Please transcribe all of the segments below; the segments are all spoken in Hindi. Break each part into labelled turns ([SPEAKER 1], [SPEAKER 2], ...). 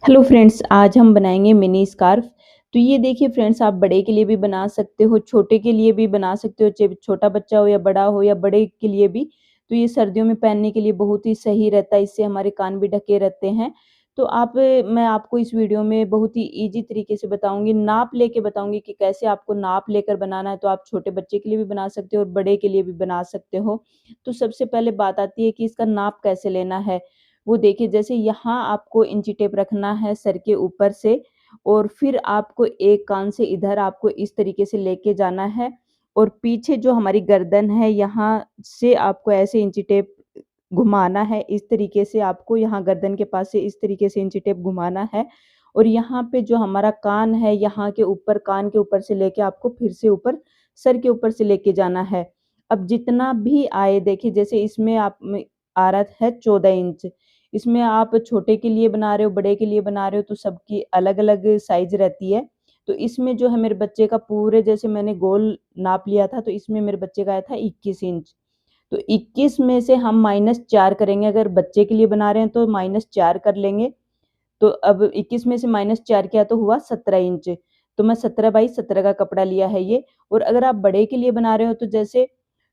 [SPEAKER 1] हेलो फ्रेंड्स, आज हम बनाएंगे मिनी स्कार्फ। तो ये देखिए फ्रेंड्स, आप बड़े के लिए भी बना सकते हो, छोटे के लिए भी बना सकते हो, चाहे छोटा बच्चा हो या बड़ा हो या बड़े के लिए भी। तो ये सर्दियों में पहनने के लिए बहुत ही सही रहता है, इससे हमारे कान भी ढके रहते हैं। तो मैं आपको इस वीडियो में बहुत ही इजी तरीके से बताऊंगी, नाप लेके बताऊंगी कि कैसे आपको नाप लेकर बनाना है। तो आप छोटे बच्चे के लिए भी बना सकते हो और बड़े के लिए भी बना सकते हो। तो सबसे पहले बात आती है कि इसका नाप कैसे लेना है। वो देखिए, जैसे यहाँ आपको इंची टेप रखना है सर के ऊपर से, और फिर आपको एक कान से इधर आपको इस तरीके से लेके जाना है, और पीछे जो हमारी गर्दन है यहाँ से आपको ऐसे इंची टेप घुमाना है। इस तरीके से आपको यहाँ गर्दन के पास से इस तरीके से इंची टेप घुमाना है, और यहाँ पे जो हमारा कान है यहाँ के ऊपर, कान के ऊपर से लेके आपको फिर से ऊपर सर के ऊपर से लेके जाना है। अब जितना भी आए, देखिए जैसे इसमें आप में आ रहा है 14 इंच। इसमें आप छोटे के लिए बना रहे हो, बड़े के लिए बना रहे हो, तो सबकी अलग-अलग साइज़ रहती है। तो इसमें जो है मेरे बच्चे का पूरे, जैसे मैंने गोल नाप लिया था, तो इसमें मेरे बच्चे का आया था 21 इंच। तो 21 में से हम -4 करेंगे, अगर बच्चे के लिए बना रहे हैं तो -4 कर लेंगे। तो अब 21 में से -4 किया तो हुआ 17 इंच। तो मैं 17 बाई 17 का कपड़ा लिया है ये। और अगर आप बड़े के लिए बना रहे हो, तो जैसे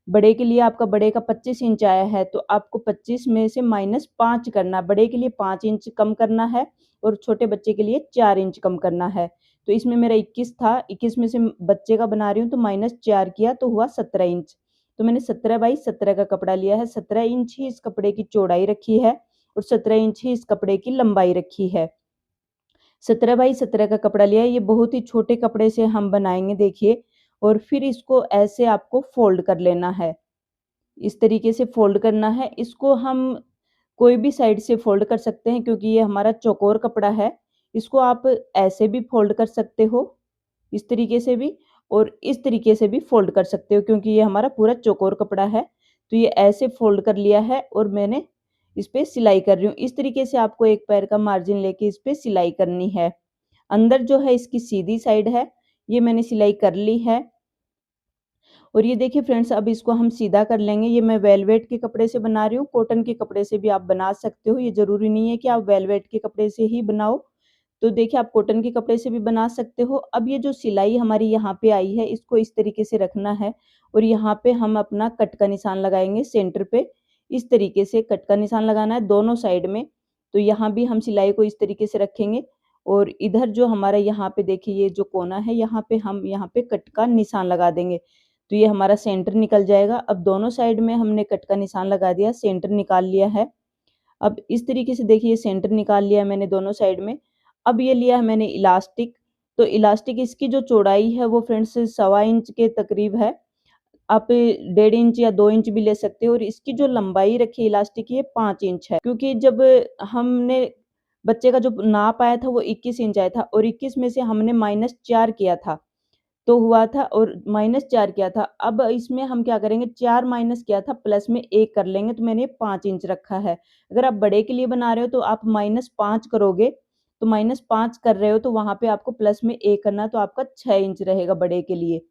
[SPEAKER 1] बड़े के लिए आपका बड़े का 25 इंच आया है, तो आपको 25 में से -5 करना, बड़े के लिए 5 इंच कम करना है और छोटे बच्चे के लिए 4 इंच कम करना है। तो इसमें मेरा 21 था, 21 में से बच्चे का बना रही हूँ तो -4 किया तो हुआ 17 इंच। तो मैंने 17 बाई 17 का कपड़ा लिया है, 17 इंच ही इस कपड़े की चौड़ाई रखी है और 17 इंच ही इस कपड़े की लंबाई रखी है। 17 बाई 17 का कपड़ा लिया है, ये बहुत ही छोटे कपड़े से हम बनाएँगे देखिए। और फिर इसको ऐसे आपको फ़ोल्ड कर लेना है। इस तरीके से फ़ोल्ड करना है। इसको हम कोई भी साइड से फ़ोल्ड कर सकते हैं, क्योंकि ये हमारा चौकोर कपड़ा है। इसको आप ऐसे भी फ़ोल्ड कर सकते हो, इस तरीके से भी, और इस तरीके से भी फ़ोल्ड कर सकते हो, क्योंकि ये हमारा पूरा चौकोर कपड़ा है। तो ये ऐसे फ़ोल्ड कर लिया है और मैंने इस पे सिलाई कर रही हूँ। इस तरीके से आपको एक पैर का मार्जिन लेके इस पे सिलाई करनी है। अंदर जो है इसकी सीधी साइड है, ये मैंने सिलाई कर ली है। और ये देखिए फ्रेंड्स, अब इसको हम सीधा कर लेंगे। ये मैं वेलवेट के कपड़े से बना रही हूँ, कॉटन के कपड़े से भी आप बना सकते हो। ये ज़रूरी नहीं है कि आप वेलवेट के कपड़े से ही बनाओ। तो देखिए, आप कॉटन के कपड़े से भी बना सकते हो। अब ये जो सिलाई हमारी यहाँ पे आई है, इसको इस तरीके से रखना है, और यहाँ पे हम अपना कट का निशान लगाएँगे सेंटर पे। इस तरीके से कट का निशान लगाना है दोनों साइड में। तो यहाँ भी हम सिलाई को इस तरीके से रखेंगे, और इधर जो हमारा यहाँ पे देखिए ये जो कोना है, यहाँ पे हम यहाँ पे कट का निशान लगा देंगे। तो ये हमारा सेंटर निकल जाएगा। अब दोनों साइड में हमने कट का निशान लगा दिया, सेंटर निकाल लिया है। अब इस तरीके से देखिए सेंटर निकाल लिया है मैंने दोनों साइड में। अब ये लिया है मैंने इलास्टिक। तो इलास्टिक, इसकी जो चौड़ाई है वो फ्रेंड्स 1.25 इंच के तकरीब है। आप 1.5 इंच या 2 इंच भी ले सकते हो, और इसकी जो लंबाई रखी है इलास्टिक की, ये 5 इंच है। क्योंकि जब हमने बच्चे का जो नाप आया था वो 21 इंच आया था, और 21 में से हमने -4 किया था। तो हुआ था, और -4 किया था। अब इसमें हम क्या करेंगे, 4 माइनस किया था, प्लस में 1 कर लेंगे, तो मैंने 5 इंच रखा है। अगर आप बड़े के लिए बना रहे हो तो आप -5 करोगे, तो -5 कर रहे हो तो वहाँ पे आपको प्लस में 1 करना है, तो आपका 6 इंच रहेगा बड़े के लिए।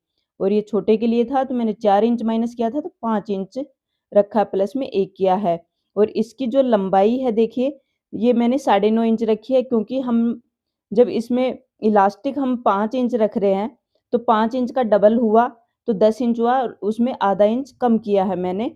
[SPEAKER 1] और ये छोटे के लिए था तो मैंने 4 इंच माइनस किया था, तो 5 इंच रखा, प्लस में 1 किया है। और इसकी जो लंबाई है देखिए, ये मैंने 9.5 इंच रखी है, क्योंकि हम जब इसमें इलास्टिक हम 5 इंच रख रहे हैं, तो 5 इंच का डबल हुआ, तो 10 इंच हुआ, और उसमें आधा इंच कम किया है मैंने।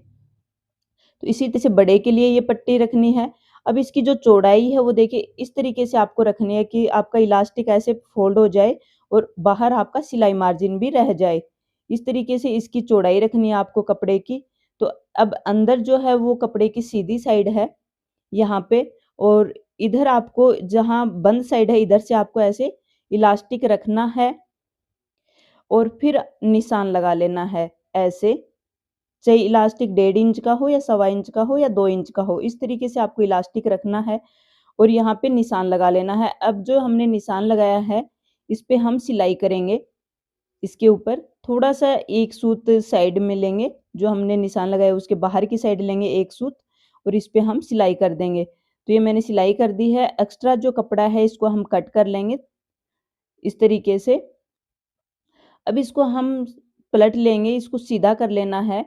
[SPEAKER 1] तो इसी तरह से बड़े के लिए ये पट्टी रखनी है। अब इसकी जो चौड़ाई है वो देखिए इस तरीके से आपको रखनी है कि आपका इलास्टिक ऐसे फ़ोल्ड हो जाए और बाहर आपका सिलाई मार्जिन भी रह जाए। इस तरीके से इसकी चौड़ाई रखनी है आपको कपड़े की। तो अब अंदर जो है वो कपड़े की सीधी साइड है यहाँ पे, और इधर आपको जहाँ बंद साइड है, इधर से आपको ऐसे इलास्टिक रखना है, और फिर निशान लगा लेना है ऐसे। चाहे इलास्टिक 1.5 इंच का हो या 1.25 इंच का हो या 2 इंच का हो, इस तरीके से आपको इलास्टिक रखना है और यहाँ पे निशान लगा लेना है। अब जो हमने निशान लगाया है, इस पे हम सिलाई करेंगे। इसके ऊपर थोड़ा-सा एक सूत साइड में लेंगे, जो हमने निशान लगाया उसके बाहर की साइड लेंगे एक सूत, और इस पे हम सिलाई कर देंगे। तो ये मैंने सिलाई कर दी है। एक्स्ट्रा जो कपड़ा है इसको हम कट कर लेंगे इस तरीके से। अब इसको हम पलट लेंगे, इसको सीधा कर लेना है।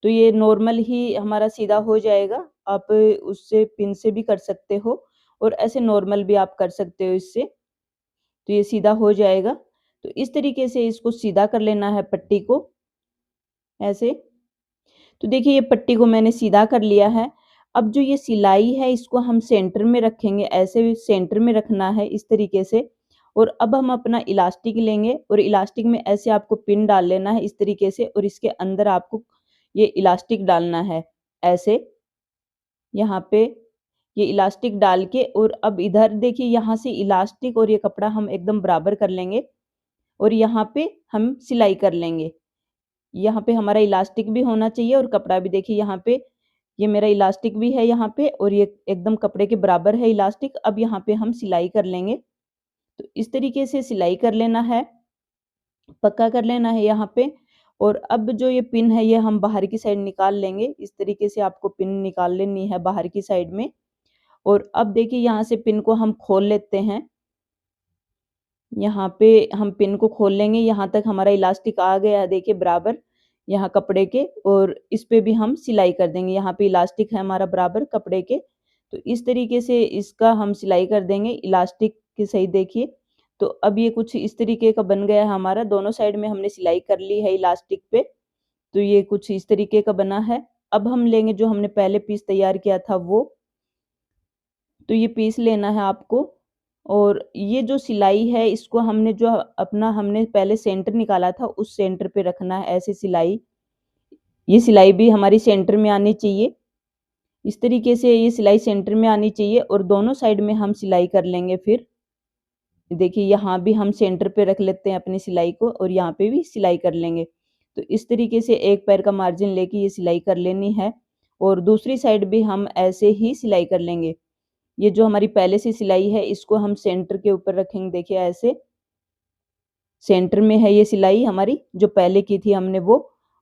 [SPEAKER 1] तो ये नॉर्मल ही हमारा सीधा हो जाएगा। आप उससे पिन से भी कर सकते हो, और ऐसे नॉर्मल भी आप कर सकते हो इससे, तो ये सीधा हो जाएगा। तो इस तरीके से इसको सीधा कर लेना है पट्टी को, ऐसे। तो देखिए ये पट्टी को मैंने सीधा कर लिया है। अब जो ये सिलाई है इसको हम सेंटर में रखेंगे, ऐसे सेंटर में रखना है इस तरीके से। और अब हम अपना इलास्टिक लेंगे और इलास्टिक में ऐसे आपको पिन डाल लेना है इस तरीके से, और इसके अंदर आपको ये इलास्टिक डालना है ऐसे, यहाँ पे ये इलास्टिक डाल के। और अब इधर देखिए यहाँ से इलास्टिक और ये कपड़ा हम एकदम बराबर कर लेंगे और यहाँ पे हम सिलाई कर लेंगे। यहाँ पे हमारा इलास्टिक भी होना चाहिए और कपड़ा भी। देखिए यहाँ पे ये मेरा इलास्टिक भी है यहाँ पे, और ये एकदम कपड़े के बराबर है इलास्टिक। अब यहाँ पे हम सिलाई कर लेंगे। तो इस तरीके से सिलाई कर लेना है, पक्का कर लेना है यहाँ पे। और अब जो ये पिन है ये हम बाहर की साइड निकाल लेंगे। इस तरीके से आपको पिन निकाल लेनी है बाहर की साइड में। और अब देखिए यहाँ से पिन को हम खोल लेते हैं। यहाँ पे हम पिन को खोल लेंगे, यहाँ तक हमारा इलास्टिक आ गया है देखिए बराबर यहाँ कपड़े के। और इस पे भी हम सिलाई कर देंगे, यहाँ पे इलास्टिक है हमारा बराबर कपड़े के। तो इस तरीके से इसका हम सिलाई कर देंगे इलास्टिक की सही। देखिए तो अब ये कुछ इस तरीके का बन गया है हमारा, दोनों साइड में हमने सिलाई कर ली है इलास्टिक पे। तो ये कुछ इस तरीके का बना है। अब हम लेंगे जो हमने पहले पीस तैयार किया था वो, तो ये पीस लेना है आपको। और ये जो सिलाई है इसको हमने जो अपना हमने पहले सेंटर निकाला था उस सेंटर पे रखना है ऐसे सिलाई। ये सिलाई भी हमारी सेंटर में आनी चाहिए, इस तरीके से ये सिलाई सेंटर में आनी चाहिए। और दोनों साइड में हम सिलाई कर लेंगे। फिर देखिए यहाँ भी हम सेंटर पे रख लेते हैं अपनी सिलाई को और यहाँ पे भी सिलाई कर लेंगे। तो इस तरीके से एक पैर का मार्जिन लेके ये सिलाई कर लेनी है। और दूसरी साइड भी हम ऐसे ही सिलाई कर लेंगे। ये जो हमारी पहले से सिलाई है इसको हम सेंटर के ऊपर रखेंगे। देखिए ऐसे सेंटर में है ये सिलाई हमारी जो पहले की थी हमने वो।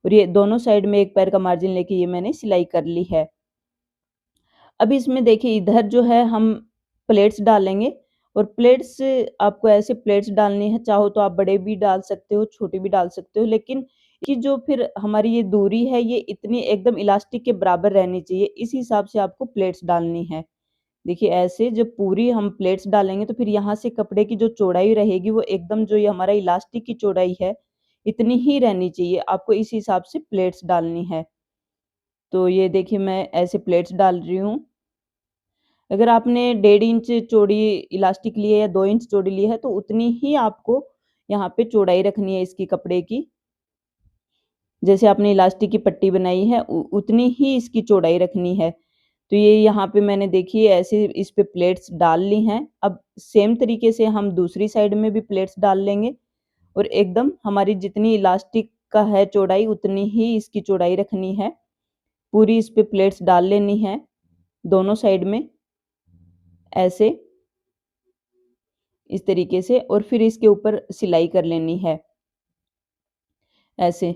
[SPEAKER 1] और ये दोनों साइड में एक पैर का मार्जिन लेके ये मैंने सिलाई कर ली है। अब इसमें देखिए इधर जो है हम प्लेट्स डालेंगे। और प्लेट्स आपको ऐसे प्लेट्स डालनी है, चाहो तो आप बड़े भी डाल सकते हो, छोटे भी डाल सकते हो। लेकिन कि जो फिर हमारी ये दूरी है ये इतनी एकदम इलास्टिक के बराबर रहनी चाहिए, इस हिसाब से आपको प्लेट्स डालनी है। देखिए ऐसे जब पूरी हम प्लेट्स डालेंगे तो फिर यहाँ से कपड़े की जो चौड़ाई रहेगी वो एकदम जो ये हमारा इलास्टिक की चौड़ाई है इतनी ही रहनी चाहिए, आपको इस हिसाब से प्लेट्स डालनी है। तो ये देखिए मैं ऐसे प्लेट्स डाल रही हूँ। अगर आपने 1.5 इंच चौड़ी इलास्टिक ली है या 2 इंच चौड़ी ली है तो उतनी ही आपको यहाँ पे चौड़ाई रखनी है इसकी कपड़े की। जैसे आपने इलास्टिक की पट्टी बनाई है उतनी ही इसकी चौड़ाई रखनी है। तो ये यहाँ पे मैंने देखिए ऐसे इस पे प्लेट्स डाल ली हैं। अब सेम तरीके से हम दूसरी साइड में भी प्लेट्स डाल लेंगे। और एकदम हमारी जितनी इलास्टिक का है चौड़ाई उतनी ही इसकी चौड़ाई रखनी है। पूरी इस पे प्लेट्स डाल लेनी है दोनों साइड में ऐसे, इस तरीके से। और फिर इसके ऊपर सिलाई कर लेनी है ऐसे।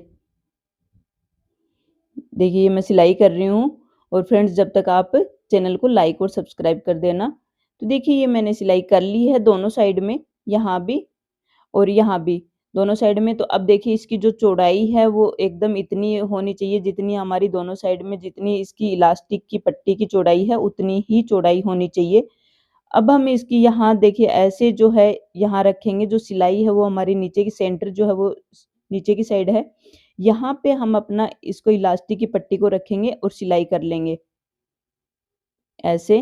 [SPEAKER 1] देखिए ये मैं सिलाई कर रही हूँ। और फ्रेंड्स जब तक आप चैनल को लाइक और सब्सक्राइब कर देना। तो देखिए ये मैंने सिलाई कर ली है दोनों साइड में, यहाँ भी और यहाँ भी, दोनों साइड में। तो अब देखिए इसकी जो चौड़ाई है वो एकदम इतनी होनी चाहिए जितनी हमारी दोनों साइड में जितनी इसकी इलास्टिक की पट्टी की चौड़ाई है उतनी ही चौड़ाई होनी चाहिए। अब हम इसकी यहाँ देखिए ऐसे जो है यहाँ रखेंगे, जो सिलाई है वो हमारी नीचे की सेंटर जो है वो नीचे की साइड है। यहाँ पे हम अपना इसको इलास्टिक की पट्टी को रखेंगे और सिलाई कर लेंगे ऐसे।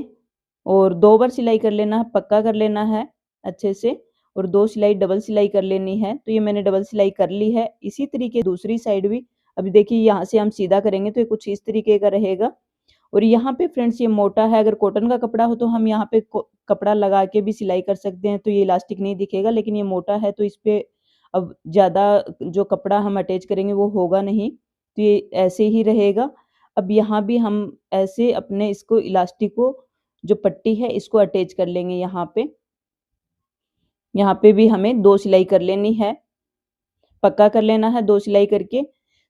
[SPEAKER 1] और 2 बार सिलाई कर लेना है, पक्का कर लेना है अच्छे से। और 2 सिलाई डबल सिलाई कर लेनी है। तो ये मैंने डबल सिलाई कर ली है। इसी तरीके दूसरी साइड भी। अभी देखिए यहाँ से हम सीधा करेंगे तो ये कुछ इस तरीके का रहेगा। और यहाँ पे फ्रेंड्स ये मोटा है, अगर कॉटन का कपड़ा हो तो हम यहाँ पे कपड़ा लगा के भी सिलाई कर सकते हैं, तो ये इलास्टिक नहीं दिखेगा। लेकिन ये मोटा है तो इस पे अब ज़्यादा जो कपड़ा हम अटैच करेंगे वो होगा नहीं, तो ये ऐसे ही रहेगा। अब यहाँ भी हम ऐसे अपने इसको इलास्टिक को जो पट्टी है इसको अटैच कर लेंगे यहाँ पे। यहाँ पे भी हमें 2 सिलाई कर लेनी है, पक्का कर लेना है 2 सिलाई करके।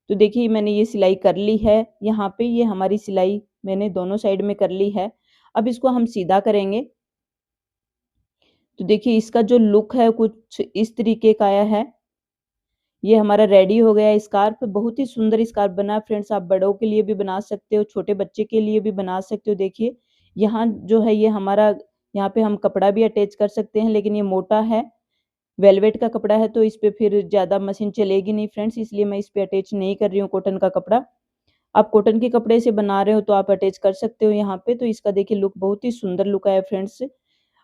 [SPEAKER 1] तो देखिए मैंने ये सिलाई कर ली है, यहाँ पे ये हमारी सिलाई मैंने दोनों साइड में कर ली है। अब इसको हम सीधा करेंगे। तो देखिए इसका जो लुक है कुछ इस तरीके का आया है। ये हमारा रेडी हो गया है स्कार्फ। बहुत ही सुंदर स्कार्फ बना है फ्रेंड्स। आप बड़ों के लिए भी बना सकते हो, छोटे बच्चे के लिए भी बना सकते हो। देखिए यहाँ जो है ये हमारा यहाँ पे हम कपड़ा भी अटैच कर सकते हैं, लेकिन ये मोटा है, वेलवेट का कपड़ा है, तो इस पे फिर ज़्यादा मशीन चलेगी नहीं फ्रेंड्स, इसलिए मैं इस पे अटैच नहीं कर रही हूँ कॉटन का कपड़ा। आप कॉटन के कपड़े से बना रहे हो तो आप अटैच कर सकते हो यहाँ पे। तो इसका देखिए लुक बहुत ही सुंदर लुक आया फ्रेंड्स।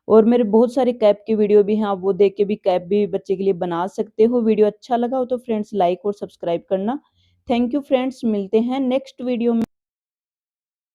[SPEAKER 1] और मेरे बहुत सारे कैप की वीडियो भी हैं, आप वो देख के भी कैप भी बच्चे के लिए बना सकते हो। वीडियो अच्छा लगा हो तो फ्रेंड्स लाइक और सब्सक्राइब करना। थैंक यू फ्रेंड्स, मिलते हैं नेक्स्ट वीडियो में।